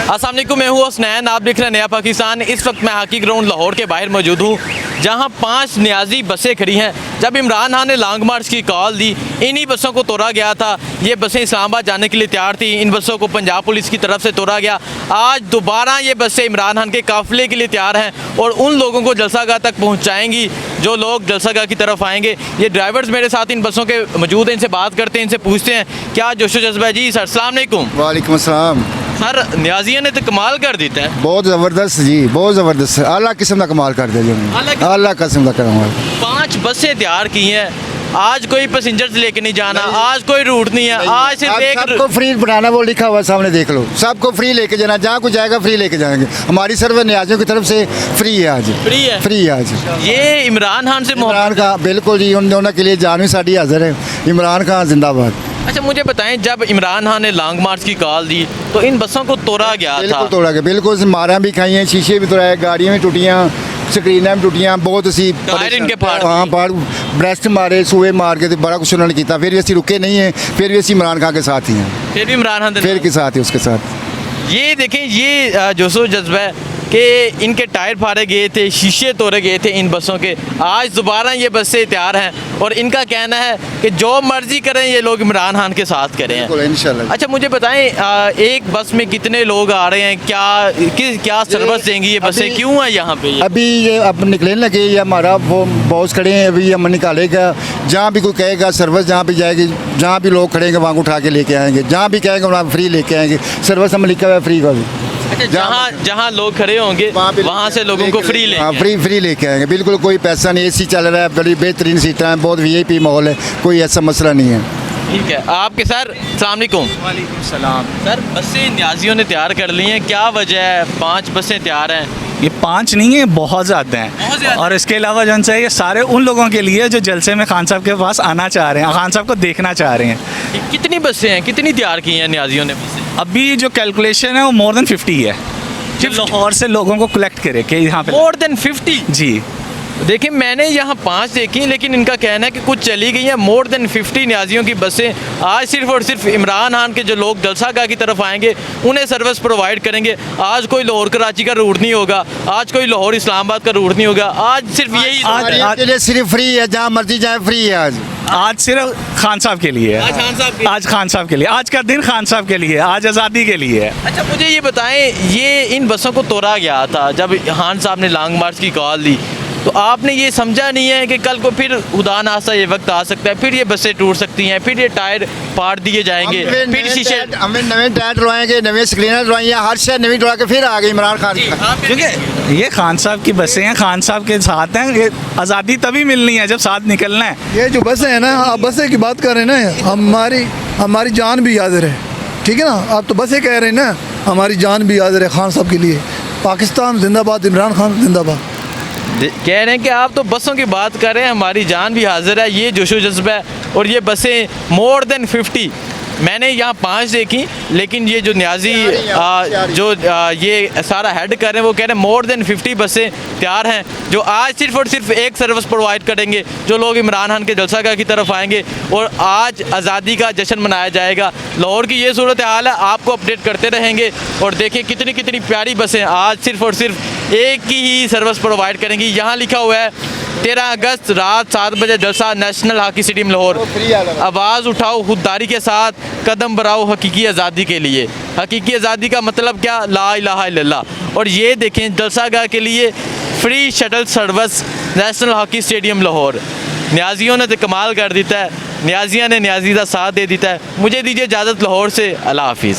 अस्सलाम वालेकुम, मैं हूँ हसनैन, आप देख रहे हैं नया पाकिस्तान। इस वक्त मैं हॉकी ग्राउंड लाहौर के बाहर मौजूद हूँ, जहाँ 5 न्याजी बसें खड़ी हैं। जब इमरान खान ने लॉन्ग मार्च की कॉल दी, इन्हीं बसों को तोड़ा गया था। ये बसें इस्लामाबाद जाने के लिए तैयार थी, इन बसों को पंजाब पुलिस की तरफ से तोड़ा गया। आज दोबारा ये बसें इमरान खान के काफिले के लिए तैयार हैं और उन लोगों को जलसागाह तक पहुँचाएंगी जो लोग जलसागाह की तरफ आएंगे। ये ड्राइवर्स मेरे साथ इन बसों के मौजूद हैं, इनसे बात करते हैं, इनसे पूछते हैं क्या जोशो जज्बा है। जी सर, अस्सलाम वालेकुम। वालेकुम अस्सलाम। सर, न्याजियों ने तो कमाल कर देता है। बहुत ज़बरदस्त जी, बहुत ज़बरदस्त, आला किस्म का कमाल कर दिया जी, आला किस्म का कमाल। 5 बसें तैयार की हैं। आज कोई पैसेंजर्स लेके नहीं जाना, आज कोई रूट नहीं है, आज सिर्फ एक सबको फ्री बनाना, वो लिखा हुआ सामने देख लो, सबको फ्री लेके जाना, जहाँ कुछ जाएगा फ्री लेके जाएंगे। हमारी सर्विस न्याजियों की तरफ से फ्री है आज, फ्री है। फ्री है आज। ये इमरान खान से इमरान खान बिल्कुल जी, उन दोनों के लिए जान भी साड़ी हाजिर है। इमरान खान जिंदाबाद। अच्छा, मुझे बताएं, जब इमरान खान ने लॉन्ग मार्च की कॉल दी तो इन बसों को तोड़ा गया था। बिल्कुल तोड़ा गया, बिल्कुल मारा भी खाई हैं, शीशे भी तोड़ाए, गाड़ियाँ भी टूटियाँ, स्क्रीनें भी टूटियाँ, बहुत असी टायर इनके फाड़ हाँ फाड़, ब्रेस्ट मारे, सूए मार के, बड़ा कुछ उन्होंने किया। फिर भी असी रुके नहीं हैं, फिर भी असी इमरान खान के साथ ही हैं, फिर भी इमरान खान फिर के साथ ही उसके साथ। ये देखें, ये जोशो जज्बा है कि इनके टायर फाड़े गए थे, शीशे तोड़े गए थे इन बसों के। आज दोबारा ये बसें तैयार हैं और इनका कहना है कि जो मर्जी करें ये लोग इमरान खान के साथ करें। इंशाल्लाह। अच्छा, मुझे बताएं, एक बस में कितने लोग आ रहे हैं, क्या सर्विस देंगी ये बसें, क्यों है यहाँ पे? अभी ये अब निकलने लगे, ये हमारा वो बॉस खड़े हैं, अभी हम निकालेगा। जहाँ भी कोई कहेगा सर्विस, जहाँ भी जाएगी, जहाँ भी लोग खड़ेंगे वहाँ को उठा के लेके आएंगे, जहाँ भी कहेंगे वहाँ फ्री लेके आएंगे। सर्विस हम लिखा हुआ है फ्री का भी। अच्छा, जहाँ लोग खड़े होंगे वहाँ से लोगों को फ्री ले फ्री लेके आएंगे, बिल्कुल कोई पैसा नहीं। एसी चल रहा है, बड़ी बेहतरीन सीटें हैं, बहुत वीआईपी माहौल है, कोई ऐसा मसला नहीं है। ठीक है। आपके सर, अस्सलाम वालेकुम। वालेकुम सलाम। सर, बसें न्याजियों ने तैयार कर ली हैं, क्या वजह है 5 बसें तैयार हैं? ये 5 नहीं है, बहुत ज़्यादा हैं। और इसके अलावा जो है ये सारे उन लोगों के लिए जो जलसे में खान साहब के पास आना चाह रहे हैं, खान साहब को देखना चाह रहे हैं। कितनी बसें हैं, कितनी तैयार की हैं न्याजियों ने बसें? अभी जो कैलकुलेशन है वो मोर देन 50 है, जो लाहौर से लोगों को कलेक्ट करे कि यहाँ पे मोर देन 50? जी। देखिए, मैंने यहाँ 5 देखी, लेकिन इनका कहना है कि कुछ चली गई हैं। मोर देन 50 न्याजियों की बसें आज सिर्फ और सिर्फ इमरान खान के जो लोग जलसागाह की तरफ आएंगे उन्हें सर्विस प्रोवाइड करेंगे। आज कोई लाहौर कराची का रूट नहीं होगा, आज कोई लाहौर इस्लामाबाद का रूट नहीं होगा, आज सिर्फ यही आज के लिए सिर्फ फ्री है, जहाँ मर्जी जाए फ्री है। आज सिर्फ खान साहब के लिए है, आज खान साहब के लिए, आज का दिन खान साहब के लिए, आज आज़ादी के लिए है। अच्छा, मुझे ये बताएं, ये इन बसों को तोड़ा गया था जब खान साहब ने लॉन्ग मार्च की कॉल दी, तो आपने ये समझा नहीं है कि कल को फिर खुदा ना खास्ता ये वक्त आ सकता है, फिर ये बसें टूट सकती हैं, फिर ये टायर फाड़ दिए जाएंगे, फिर शीशे, हमें नए टायर डलवाएंगे, नए स्क्रीनर डलवाएंगे, हर शहर नवी डलवा के फिर आ गए इमरान खान। क्योंकि ये खान साहब की बसें हैं, खान साहब के साथ हैं। ये आज़ादी तभी मिलनी है जब साथ निकलना है। ये जो बसें हैं ना, आप बसें की बात कर रहे हैं ना, हमारी जान भी हाजिर है, ठीक है ना। आप तो बसें कह रहे हैं ना, हमारी जान भी हाजिर है खान साहब के लिए। पाकिस्तान जिंदाबाद, इमरान खान जिंदाबाद। कह रहे हैं कि आप तो बसों की बात कर रहे हैं, हमारी जान भी हाजिर है, ये जोशो जज्बा है। और ये बसें मोर देन 50, मैंने यहाँ 5 देखी, लेकिन ये जो न्याजी ये सारा हेड कर रहे हैं वो कह रहे हैं मोर देन 50 बसें तैयार हैं जो आज सिर्फ और सिर्फ एक सर्विस प्रोवाइड करेंगे जो लोग इमरान खान के जलसागाह की तरफ आएंगे और आज आज़ादी का जश्न मनाया जाएगा। लाहौर की ये सूरत हाल है, आपको अपडेट करते रहेंगे। और देखिए कितनी कितनी प्यारी बसें आज सिर्फ और सिर्फ एक ही सर्विस प्रोवाइड करेंगी। यहाँ लिखा हुआ है 13 अगस्त रात 7 बजे जलसा, नेशनल हॉकी स्टेडियम लाहौर। आवाज़ उठाओ खुददारी के साथ, कदम बढ़ाओ हकीकी आज़ादी के लिए। हकीकी आज़ादी का मतलब क्या? ला इलाहा इल्लल्लाह। और ये देखें, जलसागाह के लिए free shuttle service, national hockey stadium Lahore. न्याजियों ने तो कमाल कर देता है, न्याजिया ने न्याजी का साथ दे देता है। मुझे दीजिए इजाज़त लाहौर से, अल्लाह हाफिज़।